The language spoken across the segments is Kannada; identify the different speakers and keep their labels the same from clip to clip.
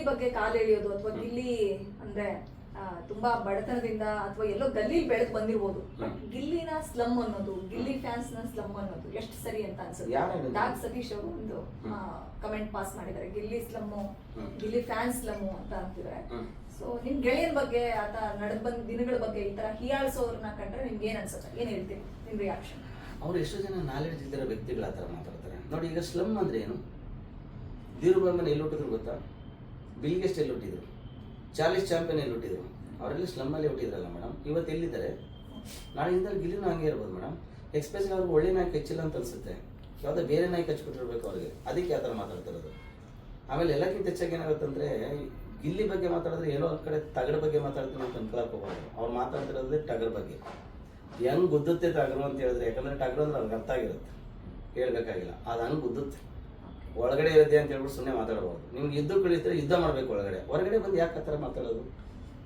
Speaker 1: ಗಿಲ್ಲಿ ಬಗ್ಗೆ ಕಾಲು ಎಳೆಯೋದು ಅಥವಾ ಗಿಲ್ಲಿ ಅಂದ್ರೆ ತುಂಬಾ ಬಡತನದಿಂದ ಅಥವಾ ಎಲ್ಲೋ ಗಲ್ಲಿ ಬೆಳೆದು ಬಂದಿರ್ಬೋದು, ಬಟ್ ಗಿಲ್ಲಿನ ಸ್ಲಮ್ ಅನ್ನೋದು, ಗಿಲ್ಲಿ ಫ್ಯಾನ್ಸ್ ನ ಸ್ಲಮ್ ಅನ್ನೋದು ಎಷ್ಟು ಸರಿ ಅಂತ ಅನ್ಸುತ್ತೆ? ಡಾಕ್ ಸತೀಶ್ ಅವರು ಒಂದು ಕಮೆಂಟ್ ಪಾಸ್ ಮಾಡಿದ್ದಾರೆ, Gilli slum, Gilli fans slum ಅಂತ ಅಂತಿದ್ದಾರೆ. ಸೊ ನಿಮ್ ಗೆಳೆಯನ್ ಬಗ್ಗೆ ಆತ ನಡೆದ್ ಬಂದ ದಿನಗಳ ಬಗ್ಗೆ ಈ ತರ ಹೀಯಾಳ್ಸೋರ್ನ ಕಂಡ್ರೆ ನಿಮ್ಗೆ ಏನ್ ಅನ್ಸುತ್ತೆ, ಏನ್ ಹೇಳ್ತೀರಿ, ನಿಮ್ ರಿಯಾಕ್ಷನ್?
Speaker 2: ಅವ್ರು ಎಷ್ಟೋ ಜನ ನಾಲೆಡ್ಜ್ ಇದ್ದಿರೋ ವ್ಯಕ್ತಿಗಳು ಆ ಥರ ಮಾತಾಡ್ತಾರೆ. ನೋಡಿ, ಈಗ ಸ್ಲಮ್ ಅಂದ್ರೆ ಏನು? ಧೀರುಭಾಯಿ ಎಲ್ಲಿ ಹುಟ್ಟಿದ್ರು ಗೊತ್ತಾ? ಬಿಲ್ಗೆಸ್ಟ್ ಎಲ್ಲಿ ಹುಟ್ಟಿದ್ರು? ಚಾರ್ಲಿಸ್ ಚಾಂಪಿಯನ್ ಎಲ್ಲಿ ಹುಟ್ಟಿದ್ರು? ಅವರೆಲ್ಲ ಸ್ಲಮ್ಮಲ್ಲಿ ಹುಟ್ಟಿದ್ರಲ್ಲ ಮೇಡಮ್. ಇವತ್ತು ಎಲ್ಲಿದ್ದಾರೆ? ನಾಳೆಯಿಂದ ಗಿಲ್ಲಿನೂ ಹಂಗೆ ಇರ್ಬೋದು ಮೇಡಮ್. ಎಕ್ಸ್ಪೆಷಲಿ ಅವ್ರಿಗೆ ಒಳ್ಳೆ ನಾಯಿ ಕಚ್ಚಿಲ್ಲ ಅಂತ ಅನ್ಸುತ್ತೆ, ಯಾವುದೋ ಬೇರೆ ನಾಯಿ ಕಚ್ಬಿಟ್ಟಿರ್ಬೇಕು ಅವ್ರಿಗೆ, ಅದಕ್ಕೆ ಆ ಥರ ಮಾತಾಡ್ತಿರೋದು. ಆಮೇಲೆ ಎಲ್ಲಕ್ಕಿಂತ ಹೆಚ್ಚಾಗಿ ಏನಾಗುತ್ತಂದ್ರೆ, ಗಿಲ್ಲಿ ಬಗ್ಗೆ ಮಾತಾಡಿದ್ರೆ ಏನೋ ಒಂದು ಕಡೆ ತಗಡ ಬಗ್ಗೆ ಮಾತಾಡ್ತೀನಿ ಅಂತ ಅನ್ಕೊಳಕ್ ಹೋಗ್ಬಾರ್ದು. ಅವ್ರು ಮಾತಾಡ್ತಿರೋದೇ ಟಗರ್ ಬಗ್ಗೆ. ಹೆಂಗ್ ಗುದ್ದುತ್ತೆ ಟಗರು ಅಂತ ಹೇಳಿದ್ರೆ, ಯಾಕಂದ್ರೆ ಟಗರು ಅಂದ್ರೆ ಅವ್ರಿಗೆ ಅರ್ಥ ಆಗಿರುತ್ತೆ, ಹೇಳ್ಬೇಕಾಗಿಲ್ಲ. ಅದು ಹಂಗೆ ಗುದ್ದುತ್ತೆ, ಒಳಗಡೆ ಇರುತ್ತೆ ಅಂತ ಹೇಳ್ಬಿಟ್ಟು ಸುಮ್ಮನೆ ಮಾತಾಡಬಾರ್ದು. ನಿಮ್ಗೆ ಯುದ್ಧ ಕಳಿಸಿದ್ರೆ ಯುದ್ಧ ಮಾಡಬೇಕು, ಹೊರಗಡೆ ಬಂದು ಯಾಕೆ ಆ ಥರ ಮಾತಾಡೋದು?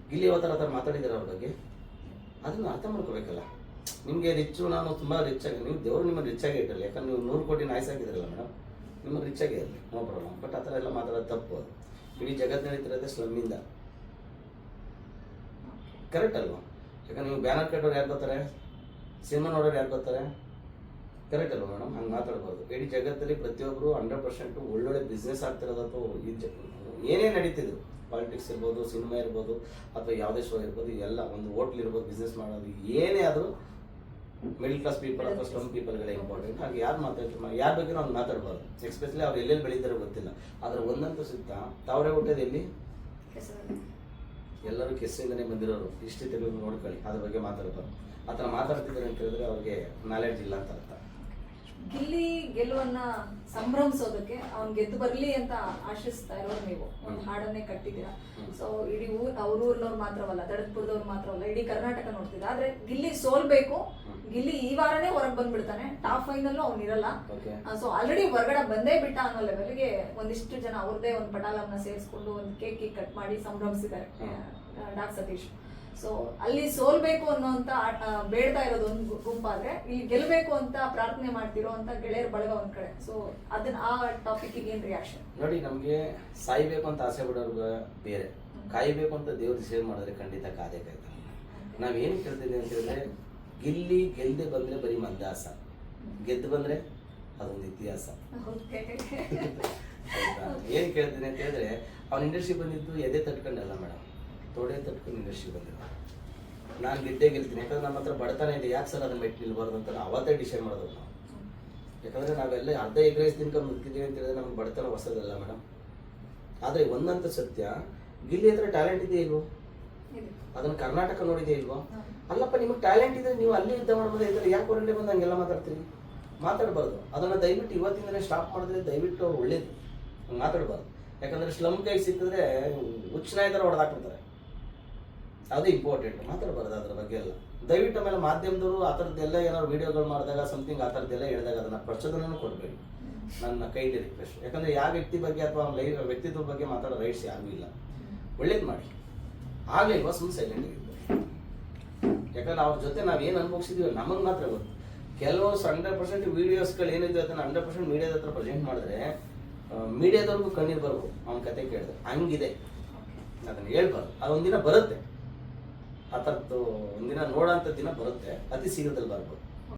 Speaker 2: ಗಿಲ್ಲಿ ಯಾವ ಥರ ಮಾತಾಡಿದ್ದಾರೆ ಅವ್ರ ಬಗ್ಗೆ, ಅದನ್ನು ಅರ್ಥ ಮಾಡ್ಕೋಬೇಕಲ್ಲ. ನಿಮಗೆ ರಿಚ್ಚು, ನಾನು ತುಂಬ ರಿಚ್ ಆಗಿ, ನೀವು ದೇವರು ನಿಮ್ಮನ್ನು ರಿಚ್ ಆಗಿ ಇಟ್ಟಲ್ಲ, ಯಾಕಂದ್ರೆ ನೀವು 100 ಕೋಟಿ ನಾಯ್ಸ್ ಆಗಿದ್ರಲ್ಲ ಮೇಡಮ್, ನಿಮ್ಮನ್ನು ರಿಚ್ ಆಗಿ ಇರಲಿ, ನೋ ಪ್ರಾಬ್ಲಮ್. ಬಟ್ ಆ ಥರ ಎಲ್ಲ ಮಾತಾಡೋದು ತಪ್ಪು. ಅದು ಇಡೀ ಜಗತ್ತು ನಡೀತಿರೋದೇ ಸ್ಲಮ್ಮಿಂದ, ಕರೆಕ್ಟ್ ಅಲ್ವಾ? ಯಾಕಂದ್ರೆ ನೀವು ಬ್ಯಾನರ್ ಕಟ್ಟೋರು ಯಾರು ಬರ್ತಾರೆ, ಸಿನಿಮಾ ನೋಡೋರು ಯಾರು ಬರ್ತಾರೆ, ಕರೆಕ್ಟ್ ಅಲ್ವಾ ಮೇಡಮ್? ಹಂಗೆ ಮಾತಾಡ್ಬಾರ್ದು. ಇಡೀ ಜಗತ್ತಲ್ಲಿ ಪ್ರತಿಯೊಬ್ಬರು 100% ಒಳ್ಳೊಳ್ಳೆ ಬಿಸ್ನೆಸ್ ಆಗ್ತಿರೋದು, ಅಥವಾ ಏನೇ ನಡೀತಿದ್ರು, ಪಾಲಿಟಿಕ್ಸ್ ಇರ್ಬೋದು, ಸಿನಿಮಾ ಇರ್ಬೋದು, ಅಥವಾ ಯಾವುದೇ ಶೋ ಇರ್ಬೋದು, ಎಲ್ಲ ಒಂದು ಹೋಟ್ಲ್ ಇರ್ಬೋದು, ಬಿಸ್ನೆಸ್ ಮಾಡೋದು ಏನೇ ಆದರೂ ಮಿಡಲ್ ಕ್ಲಾಸ್ ಪೀಪಲ್ ಅಥವಾ ಸ್ಲಮ್ ಪೀಪಲ್ಗಳೇ ಇಂಪಾರ್ಟೆಂಟ್. ಹಾಗೆ ಯಾರು ಮಾತಾಡ್ತಾರೆ, ಯಾರ ಬಗ್ಗೆ ನಾವು ಮಾತಾಡಬಾರ್ದು. ಎಸ್ಪೆಷಲಿ ಅವ್ರು ಎಲ್ಲೆಲ್ಲಿ ಬೆಳೀತಾರೋ ಗೊತ್ತಿಲ್ಲ. ಆದರೆ ಒಂದಂತೂ ಸಿಗ್ತ, ತಾವರೇ ಹುಟ್ಟೋದು ಎಲ್ಲಿ? ಎಲ್ಲರೂ ಕೆಸ್ಸಿಂದನೇ ಬಂದಿರೋರು. ಹಿಸ್ಟ್ರಿ ತೆಗೆದು ನೋಡ್ಕೊಳ್ಳಿ, ಅದ್ರ ಬಗ್ಗೆ ಮಾತಾಡಬಾರ್ದು. ಆ ಥರ ಮಾತಾಡ್ತಿದ್ದಾರೆ ಅಂತ ಹೇಳಿದ್ರೆ ಅವ್ರಿಗೆ ನಾಲೆಡ್ಜ್ ಇಲ್ಲ ಅಂತ ಅರ್ಥ.
Speaker 1: ಗಿಲ್ಲಿ ಗೆಲುವನ್ನ ಸಂಭ್ರಮಿಸೋದಕ್ಕೆ ಅವ್ನ್ ಗೆದ್ದು ಬರ್ಲಿ ಅಂತ ಆಶಿಸ್ತಾ ಇರೋರು ನೀವು ಒಂದು ಹಾಡನ್ನೇ ಕಟ್ಟಿದ್ದೀರಾ. ಸೊ ಇಡೀ ಅವ್ರ ಊರ್ನವ್ರು ಮಾತ್ರವಲ್ಲ, ದಡದ್ಪುರದವ್ರು ಮಾತ್ರವಲ್ಲ, ಇಡೀ ಕರ್ನಾಟಕ ನೋಡ್ತಿದ್ದ. ಆದ್ರೆ ಗಿಲ್ಲಿ ಸೋಲ್ಬೇಕು, ಗಿಲ್ಲಿ ಈ ವಾರನೇ ಹೊರಗೆ ಬಂದ್ಬಿಡ್ತಾನೆ, ಟಾಪ್ 5 ನಲ್ಲೂ ಅವ್ನು ಇರಲ್ಲ. ಸೊ ಆಲ್ರೆಡಿ ಹೊರಗಡೆ ಬಂದೇ ಬಿಟ್ಟ ಅನ್ನೋ ಲೆವೆಲ್ಗೆ ಒಂದಿಷ್ಟು ಜನ ಅವ್ರದೇ ಒಂದು ಪಟಾಲನ್ನ ಸೇರಿಸ್ಕೊಂಡು ಒಂದು ಕೇಕ್ ಕಟ್ ಮಾಡಿ ಸಂಭ್ರಮಿಸಿದ್ದಾರೆ ಡಾಕ್ ಸತೀಶ್. ಸೊ ಅಲ್ಲಿ ಸೋಲ್ಬೇಕು ಅನ್ನೋಂತ ಬೇಡ್ತಾ ಇರೋದು ಒಂದು ಗುಂಪಾದ್ರೆ, ಇಲ್ಲಿ ಗೆಲ್ಬೇಕು ಅಂತ ಪ್ರಾರ್ಥನೆ ಮಾಡ್ತಿರೋ ಅಂತ ಗೆಳೆಯರ ಬಳಗ ಒಂದ್ ಕಡೆ. ಸೊ ಅದನ್ನ ಆ ಟಾಪಿಕ್ ಏನ್ ರಿಯಾಕ್ಷನ್?
Speaker 2: ನೋಡಿ, ನಮ್ಗೆ ಸಾಯ್ಬೇಕು ಅಂತ ಆಸೆ ಬಿಡೋರ್ಗ ಬೇರೆ, ಕಾಯ್ಬೇಕು ಅಂತ ದೇವ್ರ ಸೇವ್ ಮಾಡಿದ್ರೆ ಖಂಡಿತ ಕಾದೇ ಕಾಯ್ತಾನೆ. ನಾವೇನು ಕೇಳ್ತಿದ್ದೀವಿ ಅಂತ ಹೇಳಿದ್ರೆ, ಗಿಲ್ಲಿ ಗೆಲ್ದೆ ಬಂದ್ರೆ ಬರೀ ಮಂದಾಸ, ಗೆದ್ದು ಬಂದ್ರೆ ಅದೊಂದು ಇತಿಹಾಸ. ಏನ್ ಕೇಳ್ತೀನಿ ಅಂತ ಹೇಳಿದ್ರೆ, ಅವ್ನ ಇಂಡಸ್ಟ್ರಿ ಬಂದಿದ್ದು ಎದೆ ತಟ್ಕೊಂಡಲ್ಲ ಮೇಡಮ್, ತೊಡೆ ತಟ್ಕೊಂಡು ಇಂಡಸ್ಟ್ರಿ ಬಂದಿಲ್ಲ. ನಾನು ಗೆದ್ದೇ ಗೆಲ್ತೀನಿ, ಯಾಕಂದ್ರೆ ನಮ್ಮ ಹತ್ರ ಬಡತನ ಇದೆ, ಯಾಕೆ ಸರ್ ಅದನ್ನ ಮೆಟ್ಟು ನಿಲ್ಬಾರ್ದು ಅಂತ ಅವತ್ತೇ ಡಿಸೈಡ್ ಮಾಡೋದು ನಾವು. ಯಾಕಂದ್ರೆ ನಾವೆಲ್ಲ ಅರ್ಧ ಎಗ್ ರೈಸ್ ತಿನ್ಕೊಂಡು ಮುಗ್ತಿದ್ದೀವಿ ಅಂತ ಹೇಳಿದ್ರೆ ನಮ್ಗೆ ಬಡತನ ಹೊಸದಲ್ಲ ಮೇಡಮ್. ಆದರೆ ಒಂದಂತ ಸತ್ಯ, ಗಿಲ್ಲಿ ಹತ್ರ ಟ್ಯಾಲೆಂಟ್ ಇದೆ ಇಲ್ವೋ? ಅದನ್ನ ಕರ್ನಾಟಕ ನೋಡಿದೆ ಇಲ್ವೋ? ಅಲ್ಲಪ್ಪ, ನಿಮಗೆ ಟ್ಯಾಲೆಂಟ್ ಇದ್ರೆ ನೀವು ಅಲ್ಲಿ ಯುದ್ಧ ಮಾಡ್ಬೋದೇ ಇದ್ರೆ ಯಾಕೆ ಹೊರಗಡೆ ಬಂದು ಹಂಗೆಲ್ಲ ಮಾತಾಡ್ತೀರಿ? ಮಾತಾಡಬಾರ್ದು. ಅದನ್ನು ದಯವಿಟ್ಟು ಇವತ್ತಿಂದಲೇ ಸ್ಟಾಪ್ ಮಾಡಿದ್ರೆ ದಯವಿಟ್ಟು ಒಳ್ಳೇದು, ಹಂಗೆ ಮಾತಾಡಬಾರ್ದು. ಯಾಕಂದ್ರೆ ಸ್ಲಮ್ ಕೈ ಸಿಕ್ಕಿದ್ರೆ ಹುಚ್ಚನಾಯಿ ಥರ ಹೊಡೆದಾಕ್ಬಿಡ್ತಾರೆ. ಅದು ಇಂಪಾರ್ಟೆಂಟ್, ಮಾತಾಡಬಾರ್ದು ಅದ್ರ ಬಗ್ಗೆ ಎಲ್ಲ. ದಯವಿಟ್ಟು ಆಮೇಲೆ ಮಾಧ್ಯಮದವರು ಆ ಥರದ್ದೆಲ್ಲ ಏನಾದ್ರು ವಿಡಿಯೋಗಳು ಮಾಡಿದಾಗ ಸಮಥಿಂಗ್ ಆ ಥರದ್ದೆಲ್ಲ ಹೇಳಿದಾಗ ಅದನ್ನು ಪ್ರಚೋದನೆ ಕೊಡಬೇಡಿ, ನನ್ನ ಕೈಲಿ ರಿಕ್ವೆಸ್ಟ್. ಯಾಕಂದರೆ ಯಾವ ವ್ಯಕ್ತಿ ಬಗ್ಗೆ ಅಥವಾ ವ್ಯಕ್ತಿತ್ವ ಬಗ್ಗೆ ಮಾತಾಡೋ ರೈಟ್ಸ್ ಯಾರೂ ಇಲ್ಲ. ಒಳ್ಳೇದು ಮಾಡಿ, ಆಗಲಿಲ್ವಾ ಸುಮ್ಮನೆ ಸೈಲೆಂಟ್ ಆಗಿರ್ಬೋದು. ಯಾಕಂದ್ರೆ ಅವ್ರ ಜೊತೆ ನಾವು ಏನು ಅನುಭವಿಸಿದೀವಿ ನಮಗೆ ಮಾತ್ರ ಗೊತ್ತು. ಕೆಲವು 100% ವೀಡಿಯೋಸ್ಗಳು ಏನಿದೆ ಅದನ್ನು 100% ಮೀಡಿಯಾದ ಹತ್ರ ಪ್ರೆಸೆಂಟ್ ಮಾಡಿದ್ರೆ ಮೀಡಿಯಾದವ್ರಿಗೂ ಕಣ್ಣೀರು ಬರ್ಬೋದು. ಅವ್ನ ಕತೆ ಕೇಳಿದ್ರೆ ಹಂಗಿದೆ, ಅದನ್ನು ಹೇಳ್ಬಾರ್ದು. ಅದೊಂದಿನ ಬರುತ್ತೆ, ಆ ಥರದ್ದು ಒಂದಿನ ನೋಡೋಂಥ ದಿನ ಬರುತ್ತೆ, ಅತಿ ಶೀಘ್ರದಲ್ಲಿ ಬರ್ಬೋದು.